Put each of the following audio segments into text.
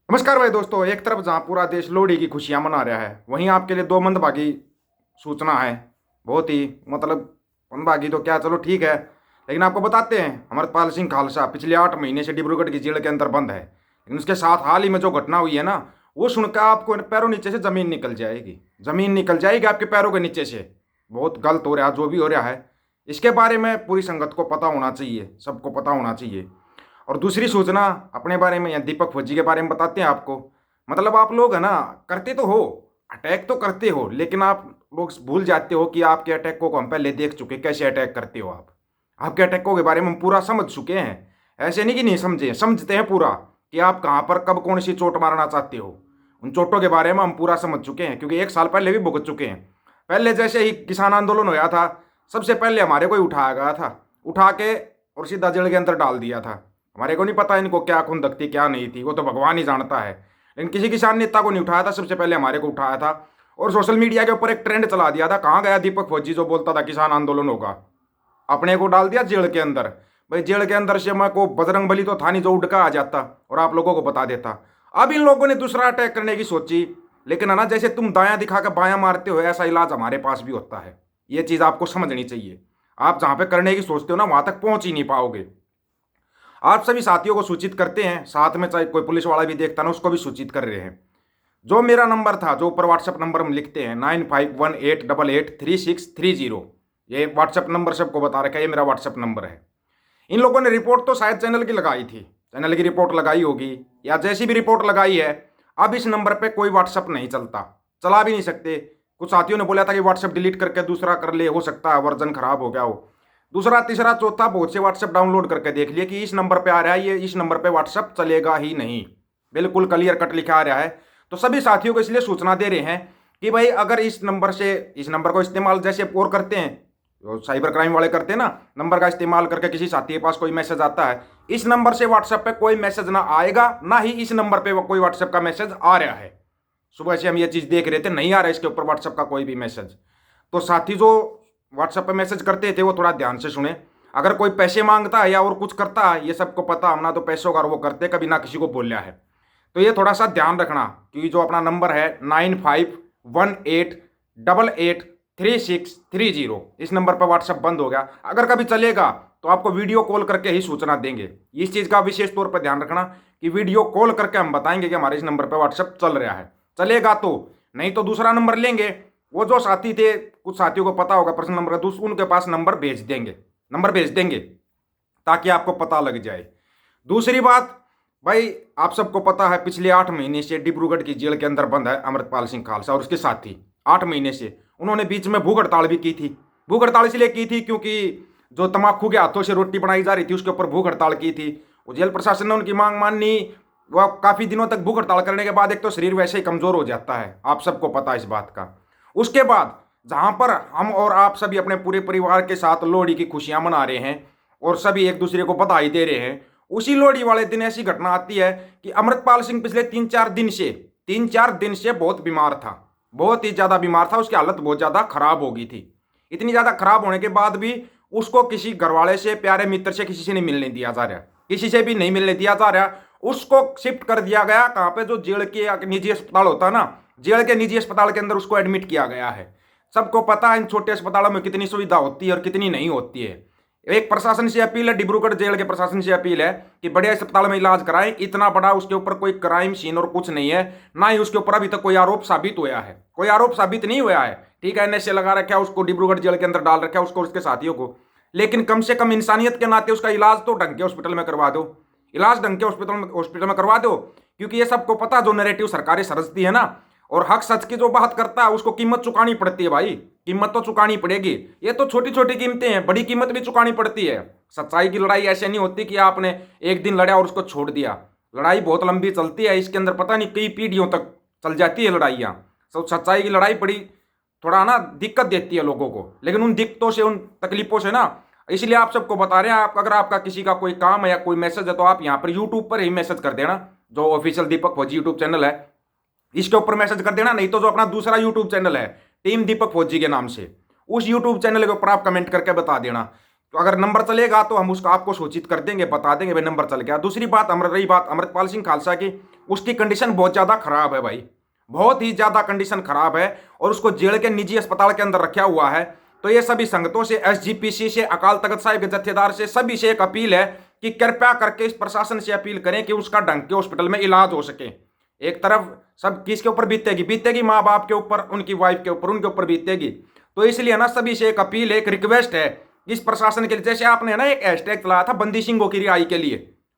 नमस्कार भाई दोस्तों। एक तरफ जहां पूरा देश लोहड़ी की खुशियां मना रहा है, वहीं आपके लिए दो मंदभागी सूचना है। बहुत ही मतलब मंदभागी तो क्या, चलो ठीक है, लेकिन आपको बताते हैं। अमृतपाल सिंह खालसा पिछले 8 महीने से डिब्रूगढ़ की जेल के अंदर बंद है, लेकिन उसके साथ हाल ही में जो घटना हुई है ना, वो सुनकर आपको पैरों नीचे से जमीन निकल जाएगी। जमीन निकल जाएगी आपके पैरों के नीचे से। बहुत गलत हो रहा है जो भी हो रहा है। इसके बारे में पूरी संगत को पता होना चाहिए, सबको पता होना चाहिए। और दूसरी सूचना अपने बारे में या दीपक फौजी के बारे में बताते हैं आपको। मतलब आप लोग है ना, करते तो हो, अटैक तो करते हो, लेकिन आप लोग भूल जाते हो कि आपके अटैकों को हम पहले देख चुके, कैसे अटैक करते हो आप। आपके अटैकों के बारे में हम पूरा समझ चुके हैं। ऐसे नहीं कि नहीं समझे, समझते हैं पूरा कि आप कहाँ पर कब कौन सी चोट मारना चाहते हो। उन चोटों के बारे में हम पूरा समझ चुके हैं, क्योंकि 1 साल पहले भी भुगत चुके हैं। पहले जैसे ही किसान आंदोलन होया था, सबसे पहले हमारे को ही उठाया गया था, उठा के और सीधा जेल के अंदर डाल दिया था। हमारे को नहीं पता इनको क्या खुंदक थी क्या नहीं थी, वो तो भगवान ही जानता है। लेकिन किसी किसान नेता को नहीं उठाया था, सबसे पहले हमारे को उठाया था। और सोशल मीडिया के ऊपर एक ट्रेंड चला दिया था, कहाँ गया दीपक फौजी जो बोलता था किसान आंदोलन होगा। अपने को डाल दिया जेल के अंदर। भाई जेल के अंदर से मैं को बजरंग बली तो था नहीं जो उड़ का आ जाता और आप लोगों को बता देता। अब इन लोगों ने दूसरा अटैक करने की सोची, लेकिन है ना, जैसे तुम दायां दिखा कर बायां मारते हो, ऐसा इलाज हमारे पास भी होता है। ये चीज़ आपको समझनी चाहिए। आप जहां पे करने की सोचते हो ना, वहां तक पहुंच ही नहीं पाओगे। आप सभी साथियों को सूचित करते हैं, साथ में चाहे कोई पुलिस वाला भी देखता ना, उसको भी सूचित कर रहे हैं। जो मेरा नंबर था, जो ऊपर व्हाट्सएप नंबर हम लिखते हैं 9518883630, ये व्हाट्सएप नंबर सबको बता रखा है, ये मेरा व्हाट्सएप नंबर है। इन लोगों ने रिपोर्ट तो शायद चैनल की लगाई थी, चैनल की रिपोर्ट लगाई होगी, या जैसी भी रिपोर्ट लगाई है। अब इस नंबर पे कोई व्हाट्सएप नहीं चलता, चला भी नहीं सकते। कुछ साथियों ने बोला था कि व्हाट्सएप डिलीट करके दूसरा कर ले, हो सकता है वर्जन खराब हो गया हो। दूसरा तीसरा चौथा बहुत से व्हाट्सएप डाउनलोड करके देख लिए कि इस नंबर पे आ रहा है, ये इस नंबर पे व्हाट्सएप चलेगा ही नहीं। बिल्कुल क्लियर कट लिखा आ रहा है। तो सभी साथियों को इसलिए सूचना दे रहे हैं कि भाई अगर इस नंबर को इस्तेमाल जैसे और करते हैं, जो साइबर क्राइम वाले करते हैं ना, नंबर का इस्तेमाल करके किसी साथी के पास कोई मैसेज आता है, इस नंबर से व्हाट्सएप पे कोई मैसेज ना आएगा, ना ही इस नंबर पे कोई व्हाट्सएप का मैसेज आ रहा है। सुबह से हम ये चीज़ देख रहे थे, नहीं आ रहा है इसके ऊपर व्हाट्सएप का कोई भी मैसेज। तो साथी जो व्हाट्सएप पे मैसेज करते थे वो थोड़ा ध्यान से सुने। अगर कोई पैसे मांगता है या और कुछ करता है, ये सबको पता, हम ना तो पैसों का वो करते कभी, ना किसी को बोलिया है। तो ये थोड़ा सा ध्यान रखना, क्योंकि जो अपना नंबर है 9518883630, इस नंबर पर व्हाट्सएप बंद हो गया। अगर कभी चलेगा तो आपको वीडियो कॉल करके ही सूचना देंगे। इस चीज़ का विशेष तौर पर ध्यान रखना कि वीडियो कॉल करके हम बताएंगे कि हमारे इस नंबर पर व्हाट्सएप चल रहा है। चलेगा तो, नहीं तो दूसरा नंबर लेंगे। वो जो साथी थे, कुछ साथियों को पता होगा पर्सनल नंबर का, उनके पास नंबर भेज देंगे ताकि आपको पता लग जाए। दूसरी बात, भाई आप सबको पता है पिछले 8 महीने से डिब्रूगढ़ की जेल के अंदर बंद है अमृतपाल सिंह खालसा और उसके साथी। 8 महीने से उन्होंने बीच में भूख हड़ताल भी की थी। भूख हड़ताल इसलिए की थी क्योंकि जो तम्बाकू के हाथों से रोटी बनाई जा रही थी, उसके ऊपर भूख हड़ताल की थी। वो जेल प्रशासन ने उनकी मांग मानी। वह काफ़ी दिनों तक भूख हड़ताल करने के बाद एक तो शरीर वैसे ही कमज़ोर हो जाता है, आप सबको पता है इस बात का। उसके बाद जहाँ पर हम और आप सभी अपने पूरे परिवार के साथ लोहड़ी की खुशियाँ मना रहे हैं और सभी एक दूसरे को बधाई दे रहे हैं, उसी लोहड़ी वाले दिन ऐसी घटना आती है कि अमृतपाल सिंह पिछले 3-4 दिन से बहुत बीमार था, बहुत ही ज़्यादा बीमार था। उसकी हालत बहुत ज़्यादा खराब हो गई थी। इतनी ज़्यादा खराब होने के बाद भी उसको किसी घरवाले से, प्यारे मित्र से, किसी से नहीं मिलने दिया जा रहा, किसी से भी नहीं मिलने दिया जा रहा। उसको शिफ्ट कर दिया गया कहाँ पे, जो जेल के निजी अस्पताल होता है ना, जेल के निजी अस्पताल के अंदर उसको एडमिट किया गया है। सबको पता है इन छोटे अस्पतालों में कितनी सुविधा होती है और कितनी नहीं होती है। एक प्रशासन से अपील है, डिब्रूगढ़ जेल के प्रशासन से अपील है कि बड़े अस्पताल में इलाज कराएं। इतना बड़ा उसके ऊपर कोई क्राइम सीन और कुछ नहीं है, ना ही उसके ऊपर अभी तक कोई आरोप साबित हुआ है, कोई आरोप साबित नहीं हुआ है। ठीक है, एनएसए लगा रखा है, उसको डिब्रूगढ़ जेल के अंदर डाल रखा है, उसको, उसके साथियों को, लेकिन कम से कम इंसानियत के नाते उसका इलाज तो ढंग के हॉस्पिटल में करवा दो। इलाज ढंग के हॉस्पिटल में करवा दो, क्योंकि ये सबको पता, जो नैरेटिव सरकारें सरजती है ना, और हक सच की जो बात करता है उसको कीमत चुकानी पड़ती है। भाई कीमत तो चुकानी पड़ेगी। ये तो छोटी छोटी कीमतें हैं, बड़ी कीमत भी चुकानी पड़ती है। सच्चाई की लड़ाई ऐसे नहीं होती कि आपने एक दिन लड़ा और उसको छोड़ दिया। लड़ाई बहुत लंबी चलती है, इसके अंदर पता नहीं कई पीढ़ियों तक चल जाती है लड़ाइयाँ। सच्चाई की लड़ाई बड़ी थोड़ा ना दिक्कत देती है लोगों को, लेकिन उन दिक्कतों से, उन तकलीफों से ना, इसलिए आप सबको बता रहे हैं। आप अगर आपका किसी का कोई काम है या कोई मैसेज है, तो आप यहाँ पर यूट्यूब पर ही मैसेज कर देना, जो ऑफिशियल दीपक फौजी यूट्यूब चैनल है इसके ऊपर मैसेज कर देना। नहीं तो जो अपना दूसरा यूट्यूब चैनल है टीम दीपक फौजी के नाम से, उस यूट्यूब चैनल के ऊपर आप कमेंट करके बता देना। तो अगर नंबर चलेगा तो हम उसका आपको सूचित कर देंगे, बता देंगे भाई नंबर चल गया। दूसरी बात, रही बात अमृतपाल सिंह खालसा की, उसकी कंडीशन बहुत ज़्यादा खराब है भाई, बहुत ही ज़्यादा कंडीशन खराब है, और उसको जेल के निजी अस्पताल के अंदर रखा हुआ है। तो ये सभी संगतों से, SGPC से, अकाल तख्त साहिब के जत्थेदार से, सभी से एक अपील है कि कृपया करके इस प्रशासन से अपील करें कि उसका ढंग के हॉस्पिटल में इलाज हो सके। एक तरफ सब किसके ऊपर बीतेगी, बीतेगी माँ बाप के ऊपर, उनकी वाइफ के ऊपर, उनके ऊपर बीतेगी। तो इसलिए ना सभी से एक अपील है, एक रिक्वेस्ट है इस प्रशासन के लिए। जैसे आपने ना एक हैशटैग चलाया था बंदी सिंहों की रिहाई के लिए,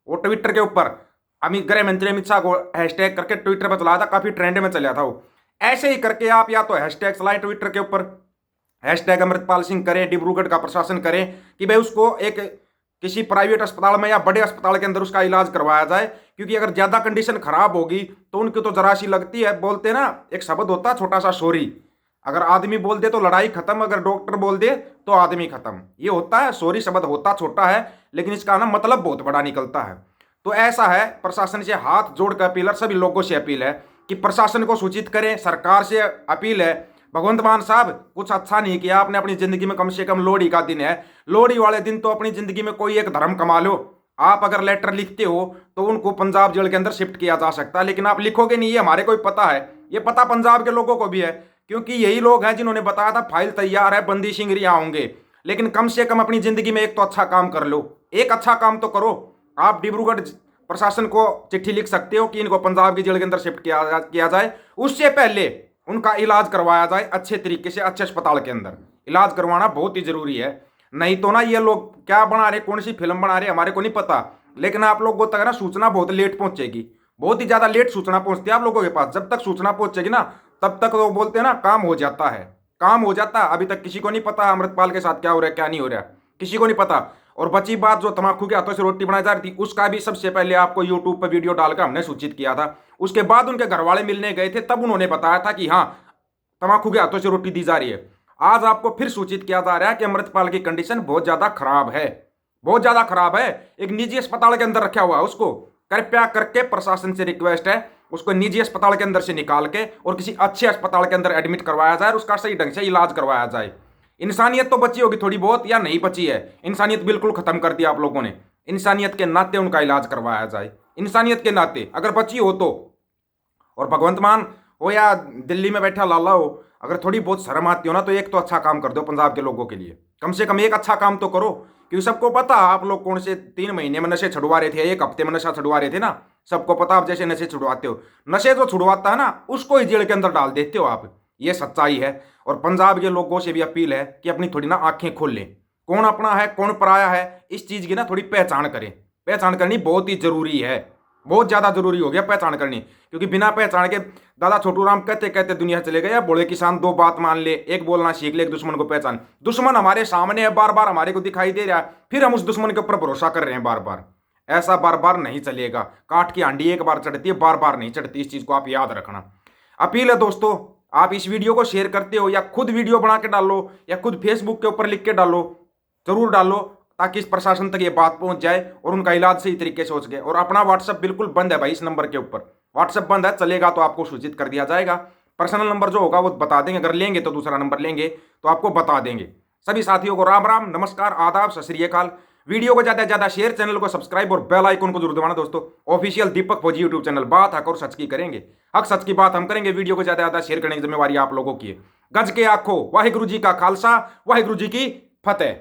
वो ट्विटर के ऊपर अमित गृह मंत्री अमित शाह को हैशटैग करके ट्विटर पर चलाया था, काफी ट्रेंड में चला था वो। ऐसे ही करके आप या तो हैशटैग चलाएं ट्विटर के ऊपर, हैशटैग अमृतपाल सिंह करें, डिब्रूगढ़ का प्रशासन करें कि भाई उसको एक किसी प्राइवेट अस्पताल में या बड़े अस्पताल के अंदर उसका इलाज करवाया जाए। क्योंकि अगर ज़्यादा कंडीशन खराब होगी तो उनकी तो जरा सी लगती है, बोलते हैं ना एक शब्द होता है छोटा सा सॉरी, अगर आदमी बोल दे तो लड़ाई खत्म, अगर डॉक्टर बोल दे तो आदमी खत्म। ये होता है, सॉरी शब्द होता छोटा है लेकिन इसका ना मतलब बहुत बड़ा निकलता है। तो ऐसा है, प्रशासन से हाथ जोड़कर अपील है, सभी लोगों से अपील है कि प्रशासन को सूचित करें, सरकार से अपील है। भगवंत मान साहब कुछ अच्छा नहीं किया आपने अपनी जिंदगी में, कम से कम लोहड़ी का दिन है, लोहड़ी वाले दिन तो अपनी जिंदगी में कोई एक धर्म कमा लो। आप अगर लेटर लिखते हो तो उनको पंजाब जेल के अंदर शिफ्ट किया जा सकता है, लेकिन आप लिखोगे नहीं, ये हमारे को पता है, ये पता पंजाब के लोगों को भी है, क्योंकि यही लोग हैं जिन्होंने बताया था फाइल तैयार है, बंदी सिंह रिहा होंगे। लेकिन कम से कम अपनी जिंदगी में एक तो अच्छा काम कर लो, एक अच्छा काम तो करो। आप डिब्रूगढ़ प्रशासन को चिट्ठी लिख सकते हो कि इनको पंजाब की जेल के अंदर शिफ्ट किया जाए, उससे पहले उनका इलाज करवाया जाए अच्छे तरीके से, अच्छे अस्पताल के अंदर इलाज करवाना बहुत ही जरूरी है। नहीं तो ना ये लोग क्या बना रहे, कौन सी फिल्म बना रहे हमारे को नहीं पता, लेकिन आप लोगों तक ना सूचना बहुत लेट पहुंचेगी, बहुत ही ज्यादा लेट सूचना पहुंचती है आप लोगों के पास। जब तक सूचना पहुंचेगी ना तब तक वो बोलते हैं ना काम हो जाता है, काम हो जाता है। अभी तक किसी को नहीं पता अमृतपाल के साथ क्या हो रहा है क्या नहीं हो रहा है, किसी को नहीं पता। और बची बात जो तम्बाकू के हाथों से रोटी बनाई जा रही थी, उसका भी सबसे पहले आपको यूट्यूब पर वीडियो डालकर हमने सूचित किया था। उसके बाद उनके घर वाले मिलने गए थे, तब उन्होंने बताया था कि हाँ तम्बाकू के हाथों से रोटी दी जा रही है। आज आपको फिर सूचित किया जा रहा है कि अमृतपाल की कंडीशन बहुत ज्यादा खराब है, बहुत ज्यादा खराब है। एक निजी अस्पताल के अंदर रखा हुआ है उसको। कृपया करके प्रशासन से रिक्वेस्ट है उसको निजी अस्पताल के अंदर से निकाल के और किसी अच्छे अस्पताल के अंदर एडमिट करवाया जाए और उसका सही ढंग से इलाज करवाया जाए। इंसानियत तो बची होगी थोड़ी बहुत या नहीं बची है, इंसानियत बिल्कुल खत्म कर दिया आप लोगों ने। इंसानियत के नाते उनका इलाज करवाया जाए, इंसानियत के नाते अगर बची हो तो। और भगवंत मान हो या दिल्ली में बैठा लाला हो, अगर थोड़ी बहुत शर्म आती हो ना तो एक तो अच्छा काम कर दो पंजाब के लोगों के लिए, कम से कम एक अच्छा काम तो करो। क्योंकि सबको पता आप लोग कौन से 3 महीने में नशे छुड़वा रहे थे, 1 हफ्ते में नशा छुड़वा रहे थे ना, सबको पता। आप जैसे नशे छुड़वाते हो, नशे जो छुड़वाता है ना उसको ही जेल के अंदर डाल देते हो आप, ये सच्चाई है। और पंजाब के लोगों से भी अपील है कि अपनी थोड़ी ना आंखें खोल लें, कौन अपना है कौन पराया है, इस चीज़ की ना थोड़ी पहचान करें। पहचान करनी बहुत ही जरूरी है, बहुत ज़्यादा जरूरी हो गया पहचान करनी। क्योंकि बिना पहचान के दादा छोटू राम कहते कहते दुनिया चले गए, या बोले किसान 2 बात मान ले, एक बोलना सीख ले, एक दुश्मन को पहचान। दुश्मन हमारे सामने है, बार बार हमारे को दिखाई दे रहा है, फिर हम उस दुश्मन के ऊपर भरोसा कर रहे हैं बार बार। ऐसा बार बार नहीं चलेगा। काट की हांडी एक बार चढ़ती है, बार बार नहीं चढ़ती, इस चीज़ को आप याद रखना। अपील है दोस्तों, आप इस वीडियो को शेयर करते हो या खुद वीडियो बना के डालो या खुद फेसबुक के ऊपर लिख के डालो, जरूर डालो, ताकि इस प्रशासन तक ये बात पहुंच जाए और उनका इलाज सही तरीके से हो सके। और अपना व्हाट्सएप बिल्कुल बंद है भाई, इस नंबर के ऊपर व्हाट्सएप बंद है, चलेगा तो आपको सूचित कर दिया जाएगा। पर्सनल नंबर जो होगा वो बता देंगे, अगर लेंगे तो दूसरा नंबर लेंगे तो आपको बता देंगे। सभी साथियों को राम राम, नमस्कार, आदाब, सत श्री अकाल। वीडियो को ज्यादा से ज्यादा शेयर, चैनल को सब्सक्राइब और बेल आइकन को जरूर दबाना दोस्तों। ऑफिशियल दीपक फौजी यूट्यूब चैनल, बात हक और सच की करेंगे, हक सच की बात हम करेंगे। वीडियो को ज्यादा से ज्यादा शेयर करने की जिम्मेवारी आप लोगों की है। गज के आखो, वाहिगुरु जी का खालसा, वाहिगुरु जी की फतेह।